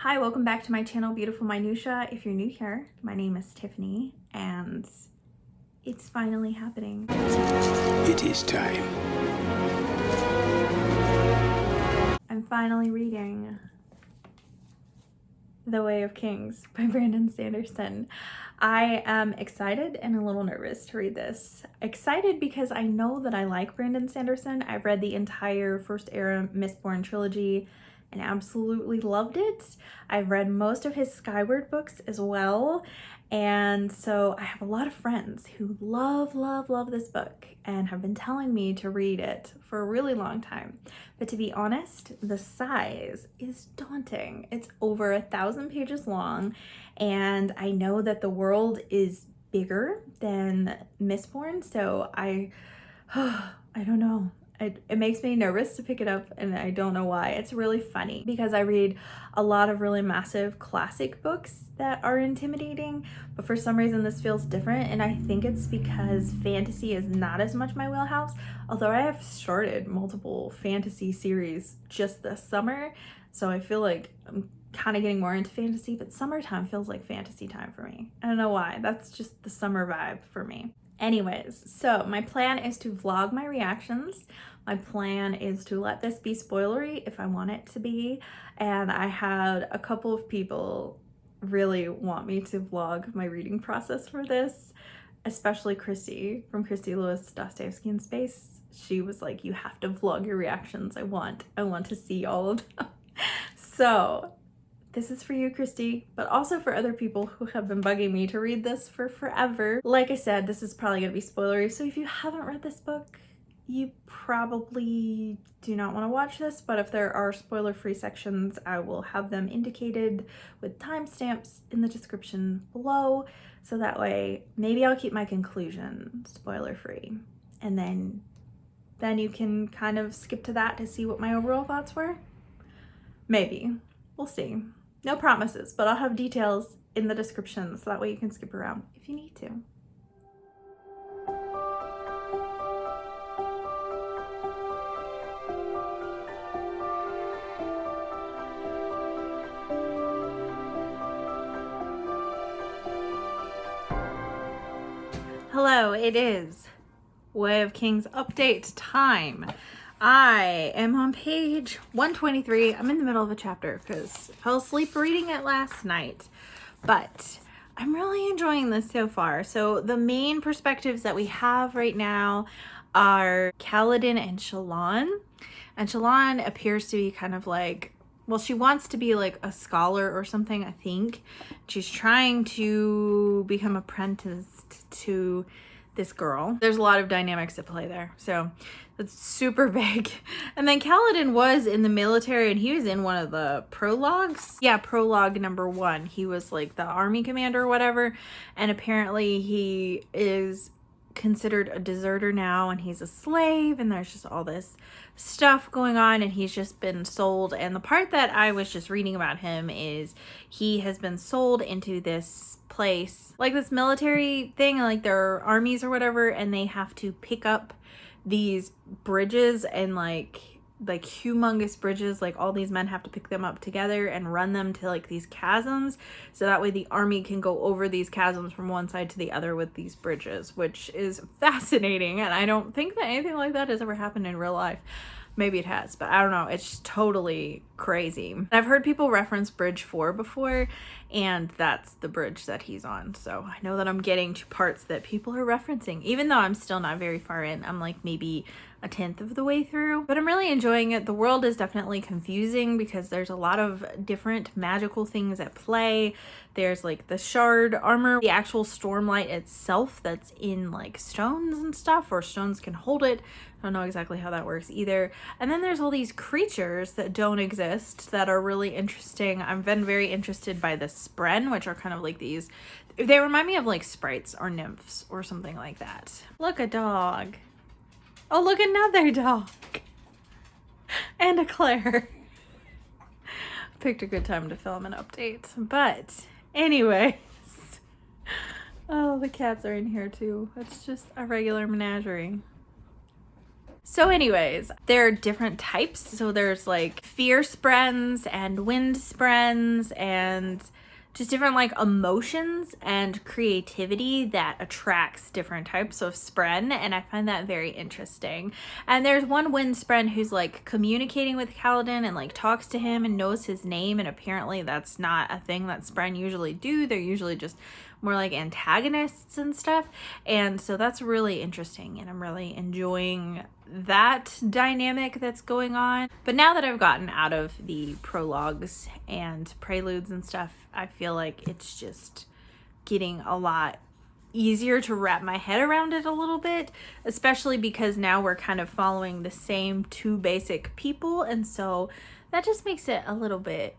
Hi, welcome back to my channel, Beautiful Minutia. If you're new here, my name is Tiffany, and it's finally happening. It is time. I'm finally reading The Way of Kings by Brandon Sanderson. I am excited and a little nervous to read this. Excited because I know that I like Brandon Sanderson. I've read the entire First Era Mistborn trilogy and absolutely loved it. I've read most of his Skyward books as well. And so I have a lot of friends who love this book and have been telling me to read it for a really long time. But to be honest, the size is daunting. It's over 1,000 pages long, and I know that the world is bigger than Mistborn, so I don't know. It makes me nervous to pick it up, and I don't know why. It's really funny because I read a lot of really massive classic books that are intimidating, but for some reason this feels different, and I think it's because fantasy is not as much my wheelhouse, although I have started multiple fantasy series just this summer, so I feel like I'm kind of getting more into fantasy, but summertime feels like fantasy time for me. I don't know why. That's just the summer vibe for me. Anyways, so my plan is to vlog my reactions. My plan is to let this be spoilery if I want it to be. And I had a couple of people really want me to vlog my reading process for this, especially Christy from Christy Lewis Dostoevsky in Space. She was like, you have to vlog your reactions. I want to see all of them. So this is for you, Christy, but also for other people who have been bugging me to read this for forever. Like I said, this is probably gonna be spoilery, so if you haven't read this book, you probably do not want to watch this, but if there are spoiler-free sections, I will have them indicated with timestamps in the description below, so that way maybe I'll keep my conclusion spoiler-free, and then you can kind of skip to that to see what my overall thoughts were. Maybe. We'll see. No promises, but I'll have details in the description so that way you can skip around if you need to. Hello, it is Way of Kings update time. I am on page 123. I'm in the middle of a chapter because I fell asleep reading it last night, but I'm really enjoying this so far. So the main perspectives that we have right now are Kaladin and Shallan. And Shallan appears to be kind of like, well, she wants to be like a scholar or something, I think. She's trying to become apprenticed to this girl. There's a lot of dynamics at play there, so it's super vague. And then Kaladin was in the military, and he was in one of the prologues. Yeah, prologue number 1. He was like the army commander or whatever, and apparently he is considered a deserter now, and he's a slave, and there's just all this stuff going on, and he's just been sold. And the part that I was just reading about him is he has been sold into this place, like this military thing, like their armies or whatever, and they have to pick up these bridges, and like humongous bridges, like all these men have to pick them up together and run them to like these chasms, so that way the army can go over these chasms from one side to the other with these bridges, which is fascinating. And I don't think that anything like that has ever happened in real life. Maybe it has, but I don't know. It's just totally crazy. I've heard people reference Bridge 4 before, and that's the bridge that he's on. So I know that I'm getting to parts that people are referencing, even though I'm still not very far in. I'm like maybe a 10th of the way through, but I'm really enjoying it. The world is definitely confusing because there's a lot of different magical things at play. There's like the shard armor, the actual stormlight itself that's in like stones and stuff, or stones can hold it. I don't know exactly how that works either. And then there's all these creatures that don't exist that are really interesting. I've been very interested by the Spren, which are kind of like these, they remind me of like sprites or nymphs or something like that. Look, a dog. Oh, look, another dog. And a Claire. Picked a good time to film an update. But anyways. Oh, the cats are in here too. It's just a regular menagerie. So anyways, there are different types. So there's like fear sprens and wind sprens and just different like emotions and creativity that attracts different types of spren, and I find that very interesting. And there's one wind spren who's like communicating with Kaladin and like talks to him and knows his name, and apparently that's not a thing that spren usually do. They're usually just more like antagonists and stuff, and so that's really interesting, and I'm really enjoying that dynamic that's going on. But now that I've gotten out of the prologues and preludes and stuff, I feel like it's just getting a lot easier to wrap my head around it a little bit, especially because now we're kind of following the same two basic people, and so that just makes it a little bit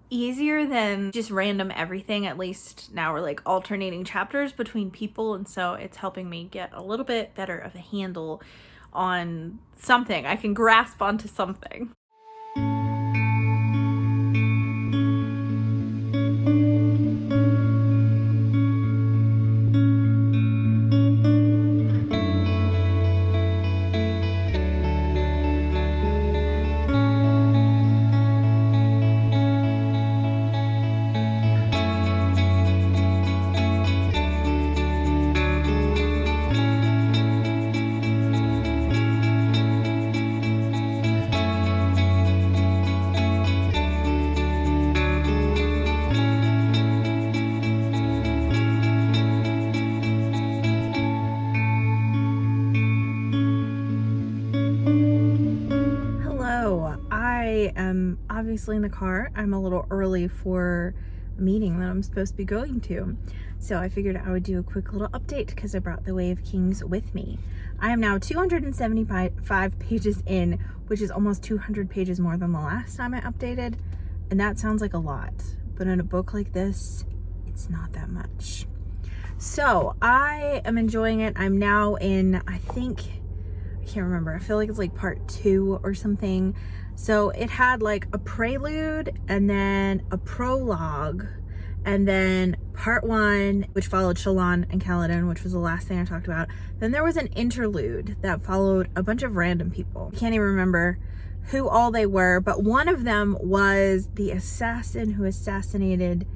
easier than just random everything. At least now we're like alternating chapters between people, and so it's helping me get a little bit better of a handle on something. I can grasp onto something. Obviously in the car. I'm a little early for a meeting that I'm supposed to be going to, so I figured I would do a quick little update because I brought the Way of Kings with me. I am now 275 pages in, which is almost 200 pages more than the last time I updated, and that sounds like a lot, but in a book like this, it's not that much. So I am enjoying it. I'm now in, I can't remember, I feel like it's like part 2 or something. So it had like a prelude and then a prologue and then part 1, which followed Shallan and Kaladin, which was the last thing I talked about. Then there was an interlude that followed a bunch of random people. I can't even remember who all they were, but one of them was the assassin who assassinated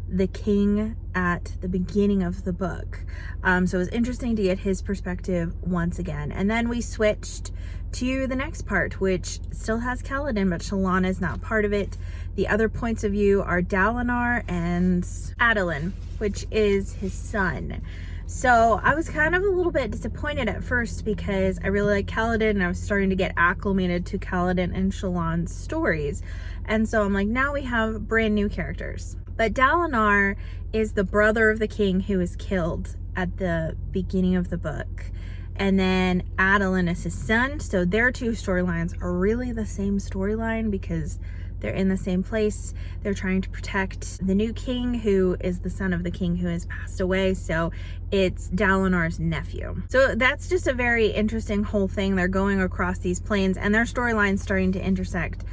the king at the beginning of the book. So it was interesting to get his perspective once again. And then we switched to the next part, which still has Kaladin, but Shallan is not part of it. The other points of view are Dalinar and Adolin, which is his son. So I was kind of a little bit disappointed at first because I really like Kaladin and I was starting to get acclimated to Kaladin and Shallan's stories. And so I'm like, now we have brand new characters. But Dalinar is the brother of the king who was killed at the beginning of the book. And then Adolin is his son. So their two storylines are really the same storyline because they're in the same place. They're trying to protect the new king who is the son of the king who has passed away. So it's Dalinar's nephew. So that's just a very interesting whole thing. They're going across these planes and their storylines starting to intersect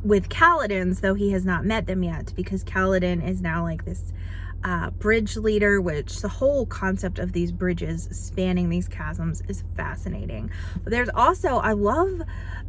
with Kaladin's, though he has not met them yet, because Kaladin is now like this bridge leader, which the whole concept of these bridges spanning these chasms is fascinating. But there's also, I love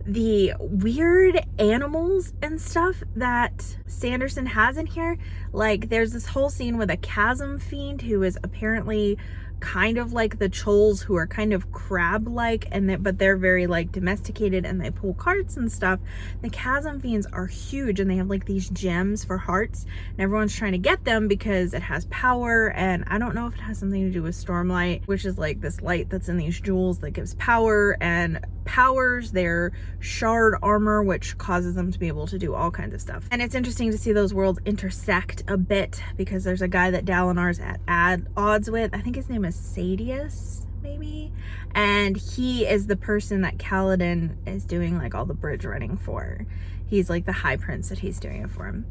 the weird animals and stuff that Sanderson has in here. Like there's this whole scene with a chasm fiend who is apparently kind of like the Trolls, who are kind of crab-like, but they're very like domesticated and they pull carts and stuff. The chasm fiends are huge and they have like these gems for hearts, and everyone's trying to get them because it has power, and I don't know if it has something to do with stormlight, which is like this light that's in these jewels that gives power and powers their shard armor, which causes them to be able to do all kinds of stuff. And it's interesting to see those worlds intersect a bit because there's a guy that Dalinar's at odds with. I think his name is Sadius, maybe, and he is the person that Kaladin is doing like all the bridge running for. He's like the high prince that he's doing it for him.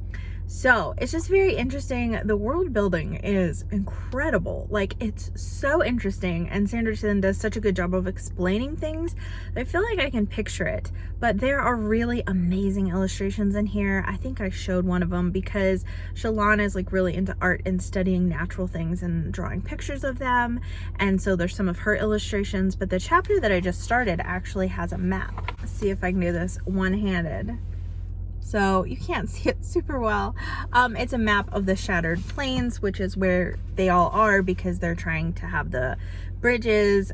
So it's just very interesting. The world building is incredible. Like, it's so interesting, and Sanderson does such a good job of explaining things that I feel like I can picture it. But there are really amazing illustrations in here. I think I showed one of them because Shalon is like really into art and studying natural things and drawing pictures of them, and so there's some of her illustrations. But the chapter that I just started actually has a map. Let's see if I can do this one-handed. So you can't see it super well. It's a map of the Shattered Plains, which is where they all are because they're trying to have the bridges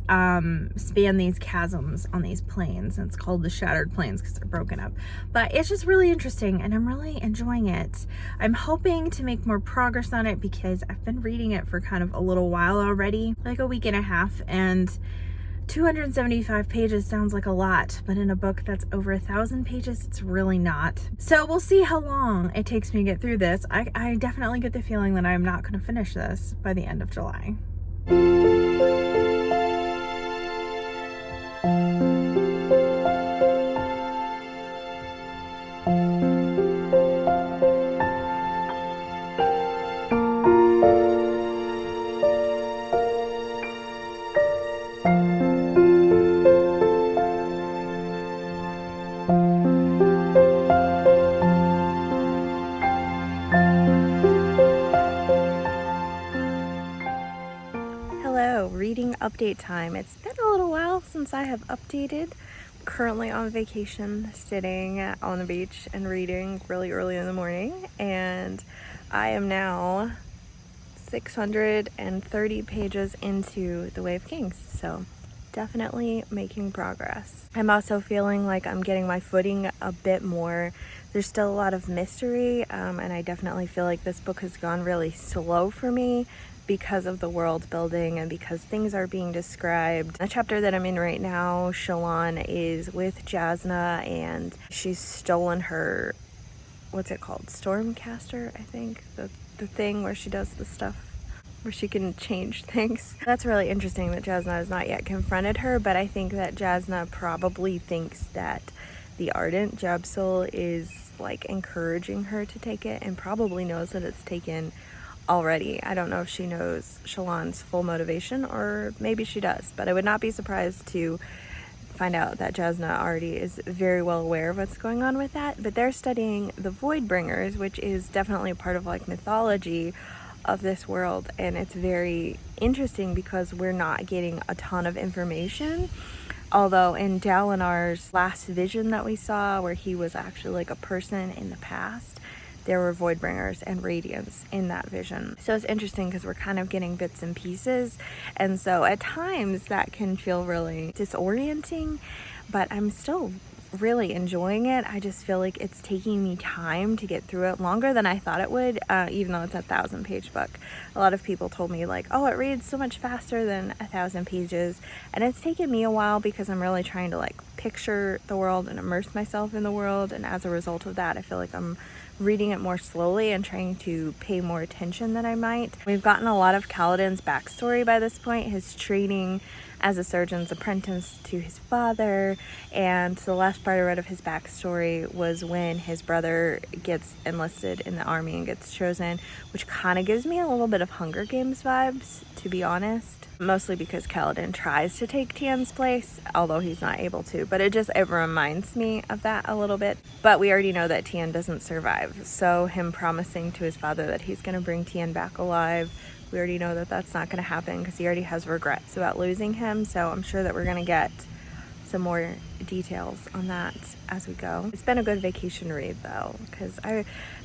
span these chasms on these plains. And it's called the Shattered Plains because they're broken up. But it's just really interesting, and I'm really enjoying it. I'm hoping to make more progress on it because I've been reading it for kind of a little while already, like a week and a half, and 275 pages sounds like a lot, but in a book that's over 1,000 pages, it's really not. So we'll see how long it takes me to get through this. I definitely get the feeling that I'm not going to finish this by the end of July. Reading update time. It's been a little while since I have updated. I'm currently on vacation, sitting on the beach and reading really early in the morning, and I am now 630 pages into The Way of Kings, so definitely making progress. I'm also feeling like I'm getting my footing a bit more. There's still a lot of mystery, and I definitely feel like this book has gone really slow for me because of the world building and because things are being described. The chapter that I'm in right now, Shalon is with Jasna, and she's stolen her, what's it called? Stormcaster, I think. The thing where she does the stuff where she can change things. That's really interesting that Jasna has not yet confronted her, but I think that Jasna probably thinks that the Ardent Jabsul is like encouraging her to take it, and probably knows that it's taken already. I don't know if she knows Shalon's full motivation, or maybe she does, but I would not be surprised to find out that Jasna already is very well aware of what's going on with that. But they're studying the Voidbringers, which is definitely a part of like mythology of this world, and it's very interesting because we're not getting a ton of information. Although in Dalinar's last vision that we saw, where he was actually like a person in the past, there were Voidbringers and Radiants in that vision. So it's interesting because we're kind of getting bits and pieces, and so at times that can feel really disorienting, but I'm still really enjoying it. I just feel like it's taking me time to get through it, longer than I thought it would, even though it's a 1,000-page book. A lot of people told me like, oh, it reads so much faster than 1,000 pages, and it's taken me a while because I'm really trying to like picture the world and immerse myself in the world, and as a result of that, I feel like I'm reading it more slowly and trying to pay more attention than I might. We've gotten a lot of Kaladin's backstory by this point, his training as a surgeon's apprentice to his father, and the last part I read of his backstory was when his brother gets enlisted in the army and gets chosen, which kind of gives me a little bit of Hunger Games vibes, to be honest, mostly because Kaladin tries to take Tien's place, although he's not able to, but it reminds me of that a little bit. But we already know that Tien doesn't survive, so him promising to his father that he's going to bring Tien back alive, we already know that that's not going to happen because he already has regrets about losing him. So I'm sure that we're going to get some more details on that as we go. It's been a good vacation read though, because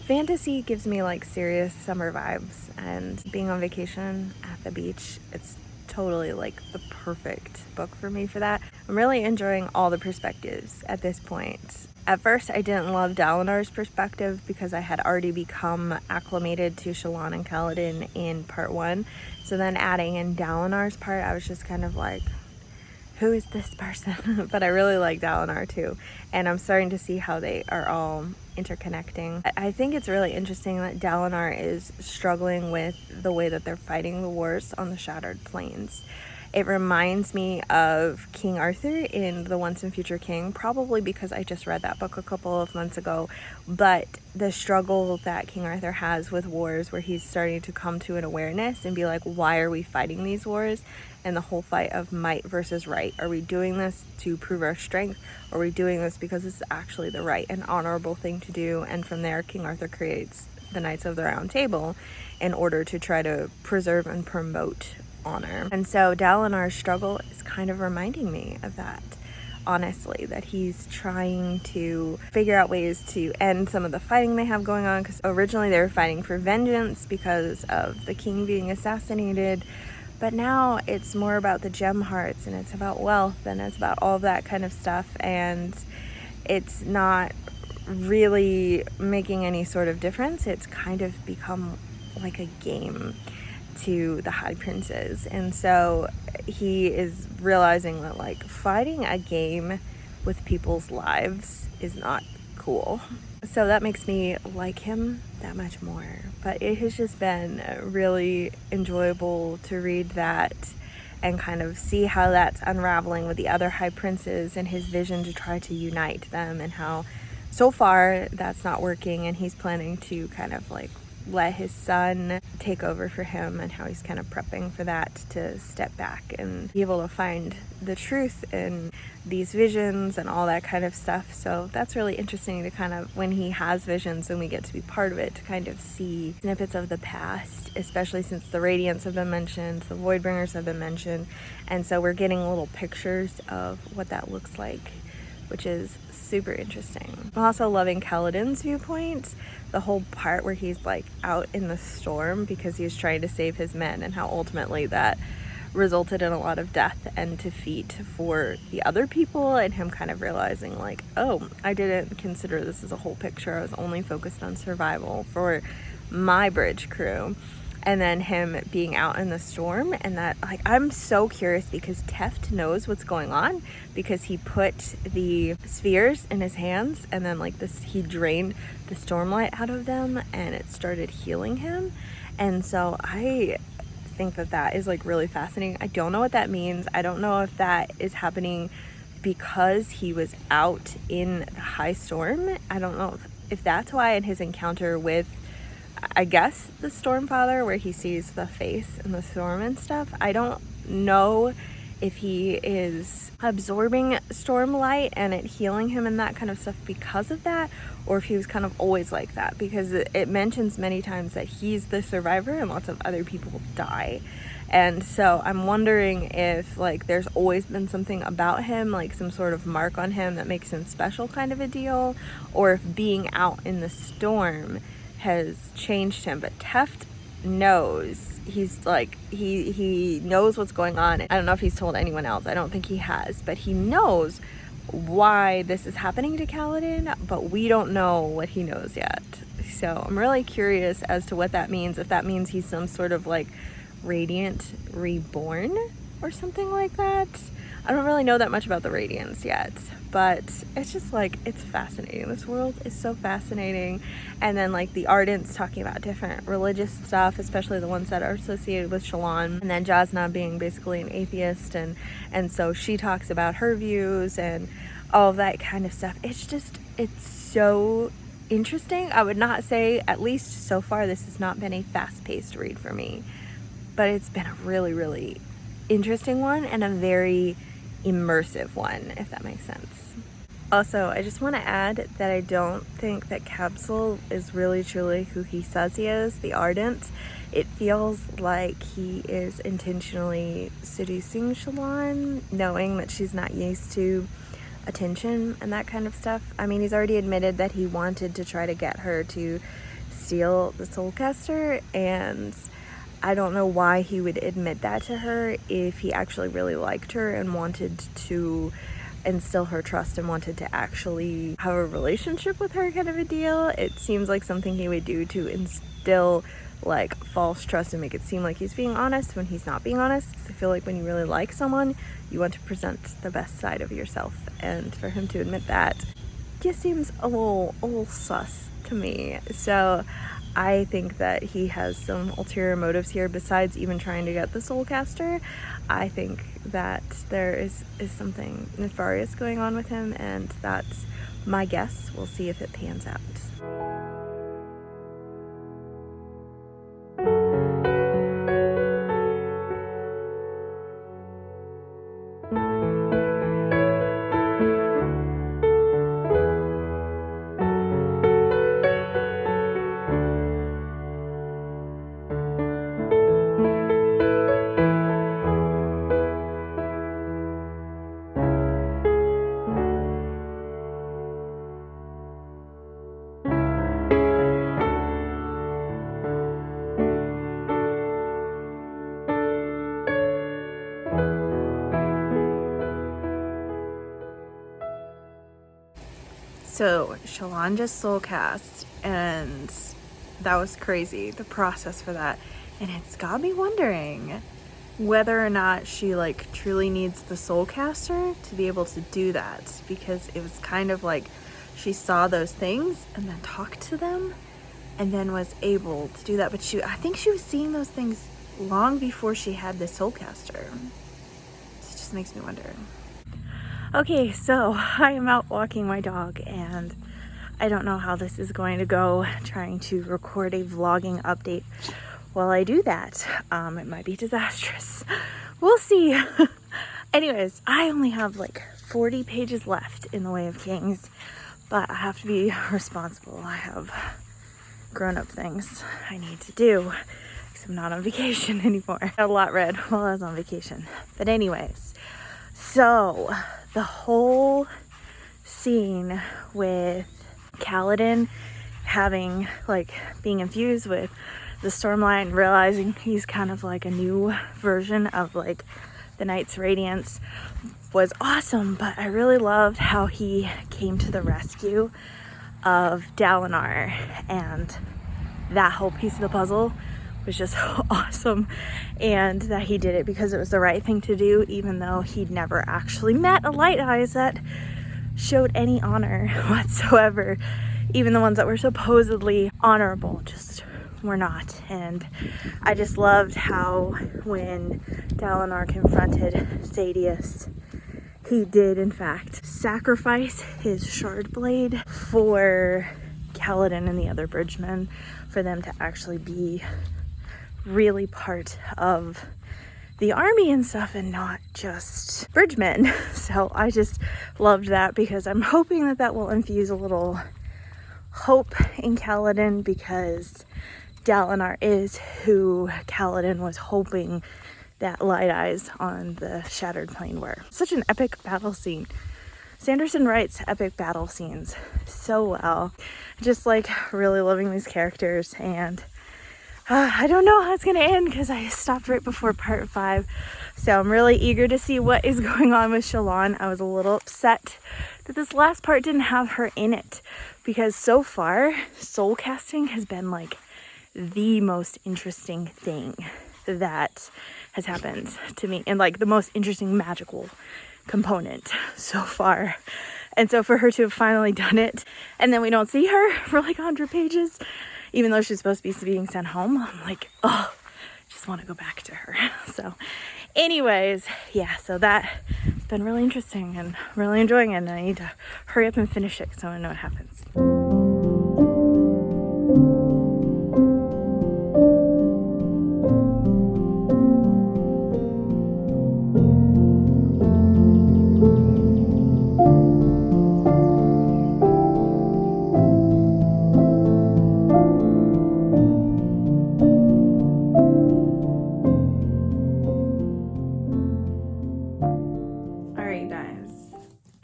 fantasy gives me like serious summer vibes, and being on vacation at the beach, it's totally like the perfect book for me for that. I'm really enjoying all the perspectives at this point. At first, I didn't love Dalinar's perspective because I had already become acclimated to Shalon and Kaladin in part 1. So then adding in Dalinar's part, I was just kind of like, who is this person? But I really like Dalinar too. And I'm starting to see how they are all interconnecting. I think it's really interesting that Dalinar is struggling with the way that they're fighting the wars on the Shattered Plains. It reminds me of King Arthur in The Once and Future King, probably because I just read that book a couple of months ago. But the struggle that King Arthur has with wars, where he's starting to come to an awareness and be like, why are we fighting these wars? And the whole fight of might versus right. Are we doing this to prove our strength? Or are we doing this because it's actually the right and honorable thing to do? And from there, King Arthur creates the Knights of the Round Table in order to try to preserve and promote honor. And so Dalinar's struggle is kind of reminding me of that, honestly, that he's trying to figure out ways to end some of the fighting they have going on, because originally they were fighting for vengeance because of the king being assassinated, but now it's more about the gem hearts, and it's about wealth, and it's about all of that kind of stuff, and it's not really making any sort of difference. It's kind of become like a game to the high princes, and so he is realizing that like fighting a game with people's lives is not cool. So that makes me like him that much more. But it has just been really enjoyable to read that and kind of see how that's unraveling with the other high princes and his vision to try to unite them, and how so far that's not working, and he's planning to kind of like let his son take over for him, and how he's kind of prepping for that, to step back and be able to find the truth in these visions and all that kind of stuff. So that's really interesting to kind of, when he has visions and we get to be part of it, to kind of see snippets of the past, especially since the Radiants have been mentioned, the Voidbringers have been mentioned, and so we're getting little pictures of what that looks like, which is super interesting. I'm also loving Kaladin's viewpoint, the whole part where he's like out in the storm because he's trying to save his men, and how ultimately that resulted in a lot of death and defeat for the other people, and him kind of realizing like, oh, I didn't consider this as a whole picture. I was only focused on survival for my bridge crew. And then him being out in the storm, and that, like, I'm so curious because Teft knows what's going on, because he put the spheres in his hands, and then like this, he drained the stormlight out of them, and it started healing him. And so I think that that is like really fascinating. I don't know what that means. I don't know if that is happening because he was out in the high storm. I don't know if that's why, in his encounter with, I guess, the Stormfather, where he sees the face in the storm and stuff. I don't know if he is absorbing storm light and it healing him and that kind of stuff because of that, or if he was kind of always like that, because it mentions many times that he's the survivor and lots of other people die. And so I'm wondering if like there's always been something about him, like some sort of mark on him that makes him special kind of a deal, or if being out in the storm has changed him. But Teft knows. He's like, he knows what's going on. I don't know if he's told anyone else. I don't think he has, but he knows why this is happening to Kaladin, but we don't know what he knows yet. So I'm really curious as to what that means, if that means he's some sort of like Radiant reborn or something like that. I don't really know that much about the Radiants yet, but it's just like, it's fascinating. This world is so fascinating. And then like the Ardents talking about different religious stuff, especially the ones that are associated with Shallan. And then Jasna being basically an atheist, and so she talks about her views and all of that kind of stuff. It's just, it's so interesting. I would not say, at least so far, this has not been a fast-paced read for me, but it's been a really, really interesting one, and a very immersive one, if that makes sense. Also, I just want to add that I don't think that Capsule is really truly who he says he is, the Ardent. It feels like he is intentionally seducing Shallan, knowing that she's not used to attention and that kind of stuff. I mean, he's already admitted that he wanted to try to get her to steal the Soulcaster, and I don't know why he would admit that to her if he actually really liked her and wanted to instill her trust and wanted to actually have a relationship with her, kind of a deal. It seems like something he would do to instill like false trust and make it seem like he's being honest when he's not being honest. I feel like when you really like someone, you want to present the best side of yourself, and for him to admit that just seems a little sus to me. So I think that he has some ulterior motives here besides even trying to get the Soulcaster. I think that there is something nefarious going on with him, and that's my guess. We'll see if it pans out. So Shallan just soulcast, and that was crazy, the process for that. And it's got me wondering whether or not she like truly needs the soulcaster to be able to do that, because it was kind of like she saw those things and then talked to them and then was able to do that. But I think she was seeing those things long before she had the soulcaster. So it just makes me wonder. Okay, so I am out walking my dog, and I don't know how this is going to go, trying to record a vlogging update while I do that. It might be disastrous. We'll see. Anyways, I only have like 40 pages left in the Way of Kings, but I have to be responsible. I have grown-up things I need to do, because I'm not on vacation anymore. I had a lot read while I was on vacation. But anyways, so the whole scene with Kaladin having, like, being infused with the Stormlight, realizing he's kind of like a new version of like the Knight's Radiance, was awesome. But I really loved how he came to the rescue of Dalinar, and that whole piece of the puzzle was just awesome, and that he did it because it was the right thing to do, even though he'd never actually met a Light Eyes that showed any honor whatsoever. Even the ones that were supposedly honorable just were not. And I just loved how when Dalinar confronted Sadeas, he did in fact sacrifice his shard blade for Kaladin and the other bridgemen, for them to actually be really part of the army and stuff and not just bridgemen. So I just loved that, because I'm hoping that that will infuse a little hope in Kaladin, because Dalinar is who Kaladin was hoping that Light Eyes on the Shattered Plain were. Such an epic battle scene. Sanderson writes epic battle scenes so well. Just like really loving these characters, and I don't know how it's gonna end because I stopped right before part 5. So I'm really eager to see what is going on with Shallan. I was a little upset that this last part didn't have her in it, because so far soul casting has been like the most interesting thing that has happened to me, and like the most interesting magical component so far. And so for her to have finally done it, and then we don't see her for like 100 pages, even though she's supposed to be being sent home, I'm like, oh, just want to go back to her. So anyways, yeah, so that's been really interesting and really enjoying it, and I need to hurry up and finish it because I want to know what happens.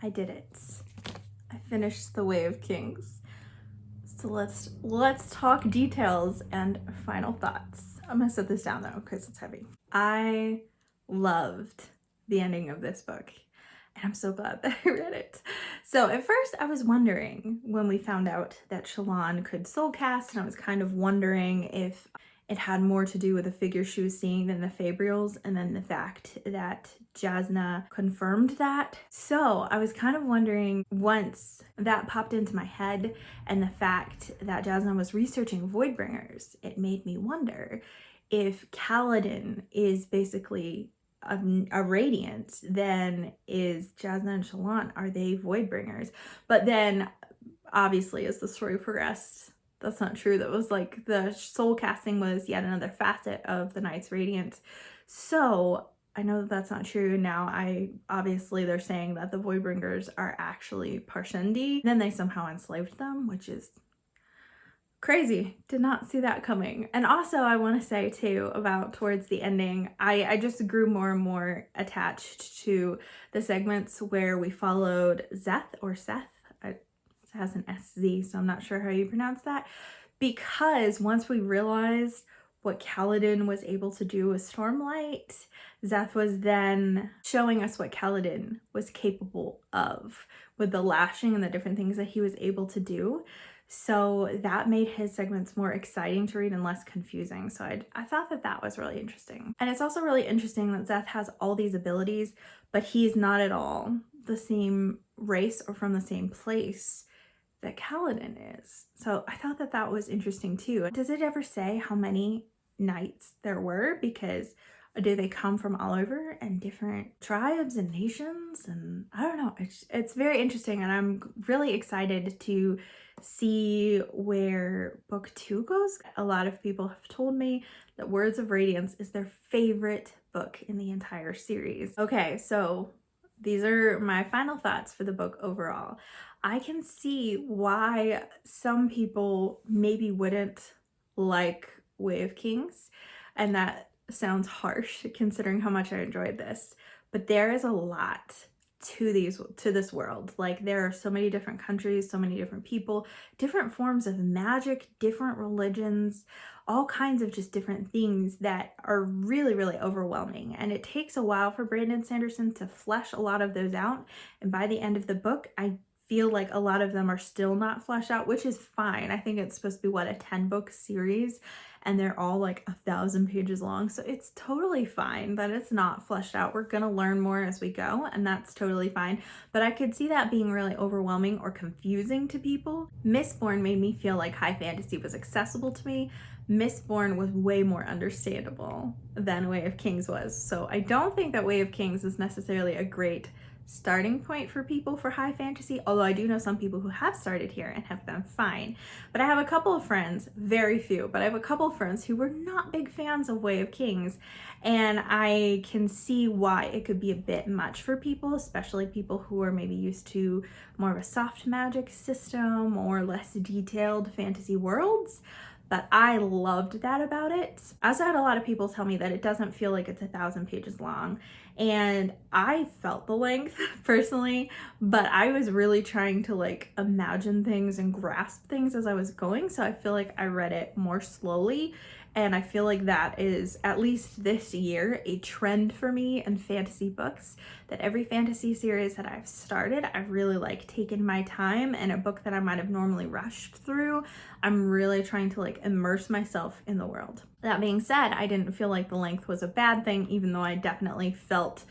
I did it. I finished The Way of Kings. So let's talk details and final thoughts. I'm gonna set this down though because it's heavy. I loved the ending of this book, and I'm so glad that I read it. So at first I was wondering, when we found out that Shallan could soulcast, and I was kind of wondering if it had more to do with the figure she was seeing than the Fabrials, and then the fact that Jasna confirmed that. So I was kind of wondering, once that popped into my head and the fact that Jasna was researching Voidbringers, it made me wonder if Kaladin is basically a radiant, then is Jasna and Shallan, are they Voidbringers? But then obviously as the story progressed, that's not true. That was like the soul casting was yet another facet of the Knights Radiant. So I know that that's not true. Now obviously they're saying that the Voidbringers are actually Parshendi. Then they somehow enslaved them, which is crazy. Did not see that coming. And also I want to say too about towards the ending, I just grew more and more attached to the segments where we followed Zeth or Seth. It has an SZ, so I'm not sure how you pronounce that. Because once we realized what Kaladin was able to do with Stormlight, Zeth was then showing us what Kaladin was capable of with the lashing and the different things that he was able to do. So that made his segments more exciting to read and less confusing. So I thought that that was really interesting. And it's also really interesting that Zeth has all these abilities, but he's not at all the same race or from the same place that Kaladin is. So I thought that that was interesting too. Does it ever say how many knights there were? Because do they come from all over and different tribes and nations? And I don't know. It's very interesting, and I'm really excited to see where book 2 goes. A lot of people have told me that Words of Radiance is their favorite book in the entire series. Okay, so these are my final thoughts for the book overall. I can see why some people maybe wouldn't like Way of Kings, and that sounds harsh considering how much I enjoyed this, but there is a lot to this world. Like, there are so many different countries, so many different people, different forms of magic, different religions, all kinds of just different things that are really, really overwhelming. And it takes a while for Brandon Sanderson to flesh a lot of those out. And by the end of the book, I feel like a lot of them are still not fleshed out, which is fine. I think it's supposed to be, what, a 10-book series, and they're all like 1,000 pages long. So it's totally fine that it's not fleshed out. We're gonna learn more as we go, and that's totally fine. But I could see that being really overwhelming or confusing to people. Mistborn made me feel like high fantasy was accessible to me. Mistborn was way more understandable than Way of Kings was. So I don't think that Way of Kings is necessarily a great starting point for people for high fantasy, although I do know some people who have started here and have been fine. But I have a couple of friends, very few, but I have a couple of friends who were not big fans of Way of Kings, and I can see why it could be a bit much for people, especially people who are maybe used to more of a soft magic system or less detailed fantasy worlds. But I loved that about it. I also had a lot of people tell me that it doesn't feel like it's 1,000 pages long, and I felt the length personally, but I was really trying to like imagine things and grasp things as I was going, so I feel like I read it more slowly. And I feel like that is, at least this year, a trend for me in fantasy books, that every fantasy series that I've started, I've really like taken my time, and a book that I might have normally rushed through, I'm really trying to like immerse myself in the world. That being said, I didn't feel like the length was a bad thing, even though I definitely felt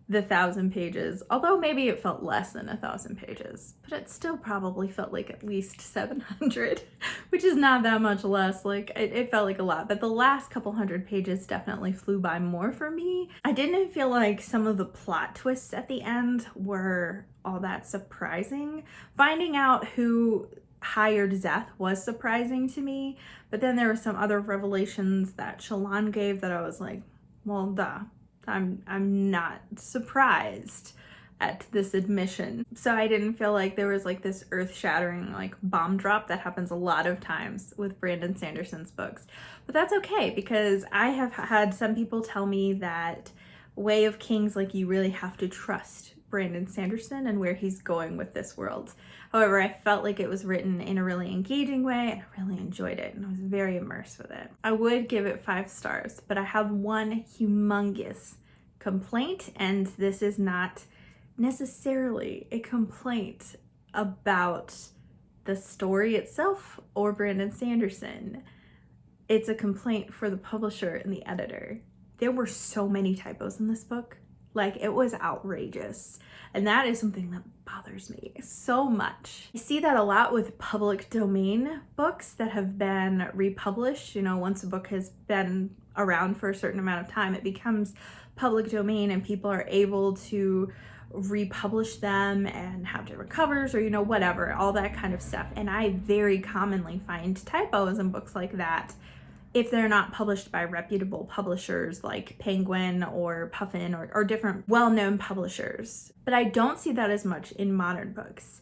the 1,000 pages, although maybe it felt less than 1,000 pages, but it still probably felt like at least 700, which is not that much less. Like, it felt like a lot, but the last couple hundred pages definitely flew by more for me. I didn't feel like some of the plot twists at the end were all that surprising. Finding out who hired Zeth was surprising to me, but then there were some other revelations that Shallan gave that I was like, well, duh. I'm not surprised at this admission. So I didn't feel like there was like this earth-shattering like bomb drop that happens a lot of times with Brandon Sanderson's books. But that's okay, because I have had some people tell me that Way of Kings, like, you really have to trust Brandon Sanderson and where he's going with this world. However, I felt like it was written in a really engaging way, and I really enjoyed it, and I was very immersed with it. I would give it 5 stars, but I have one humongous complaint, and this is not necessarily a complaint about the story itself or Brandon Sanderson. it's a complaint for the publisher and the editor. There were so many typos in this book. Like, it was outrageous. And that is something that bothers me so much. I see that a lot with public domain books that have been republished. You know, once a book has been around for a certain amount of time, it becomes public domain and people are able to republish them and have different covers or, you know, whatever, all that kind of stuff. And I very commonly find typos in books like that if they're not published by reputable publishers like Penguin or Puffin or different well-known publishers. But I don't see that as much in modern books.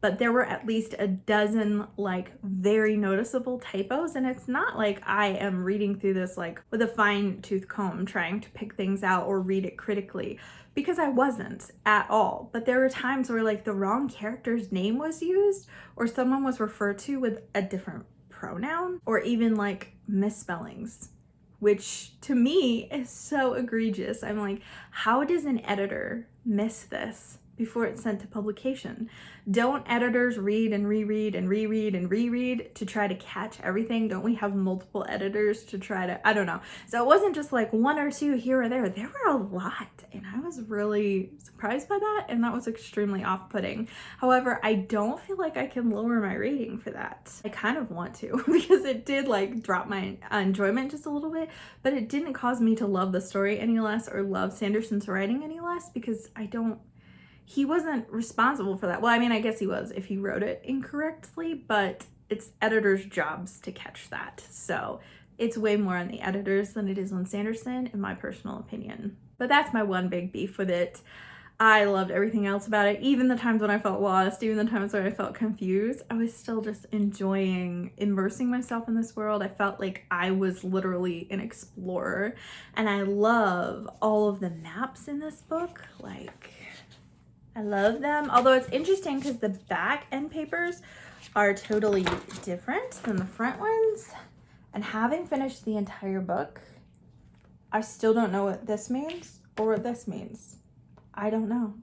But there were at least a dozen like very noticeable typos, and it's not like I am reading through this like with a fine-tooth comb trying to pick things out or read it critically, because I wasn't at all. But there were times where like the wrong character's name was used or someone was referred to with a different pronoun, or even like misspellings, which to me is so egregious. I'm like, how does an editor miss this before it's sent to publication? Don't editors read and reread and reread and reread to try to catch everything? Don't we have multiple editors to try to, I don't know. So it wasn't just like one or two here or there. There were a lot, and I was really surprised by that, and that was extremely off-putting. However, I don't feel like I can lower my rating for that. I kind of want to because it did like drop my enjoyment just a little bit, but it didn't cause me to love the story any less or love Sanderson's writing any less, because he wasn't responsible for that. Well, I mean, I guess he was if he wrote it incorrectly, but it's editors' jobs to catch that. So it's way more on the editors than it is on Sanderson, in my personal opinion. But that's my one big beef with it. I loved everything else about it. Even the times when I felt lost, even the times when I felt confused, I was still just enjoying immersing myself in this world. I felt like I was literally an explorer. And I love all of the maps in this book. Like, I love them. Although it's interesting because the back end papers are totally different than the front ones. And having finished the entire book, I still don't know what this means or what this means. I don't know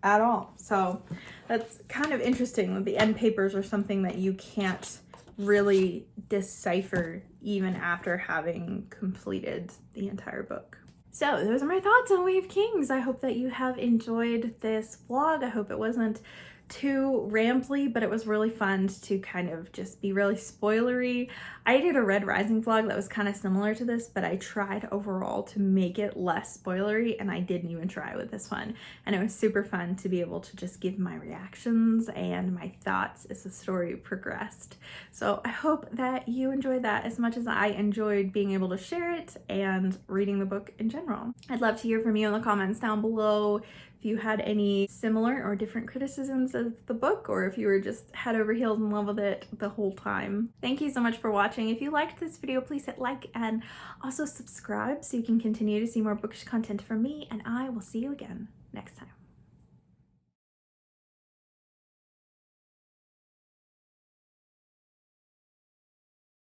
at all. So that's kind of interesting that the end papers are something that you can't really decipher even after having completed the entire book. So those are my thoughts on We Have Kings. I hope that you have enjoyed this vlog. I hope it wasn't too rambly, but it was really fun to kind of just be really spoilery. I did a Red Rising vlog that was kind of similar to this, but I tried overall to make it less spoilery, and I didn't even try with this one. And it was super fun to be able to just give my reactions and my thoughts as the story progressed. So I hope that you enjoyed that as much as I enjoyed being able to share it and reading the book in general. I'd love to hear from you in the comments down below if you had any similar or different criticisms of the book, or if you were just head over heels in love with it the whole time. Thank you so much for watching. If you liked this video, please hit like and also subscribe so you can continue to see more bookish content from me, and I will see you again next time.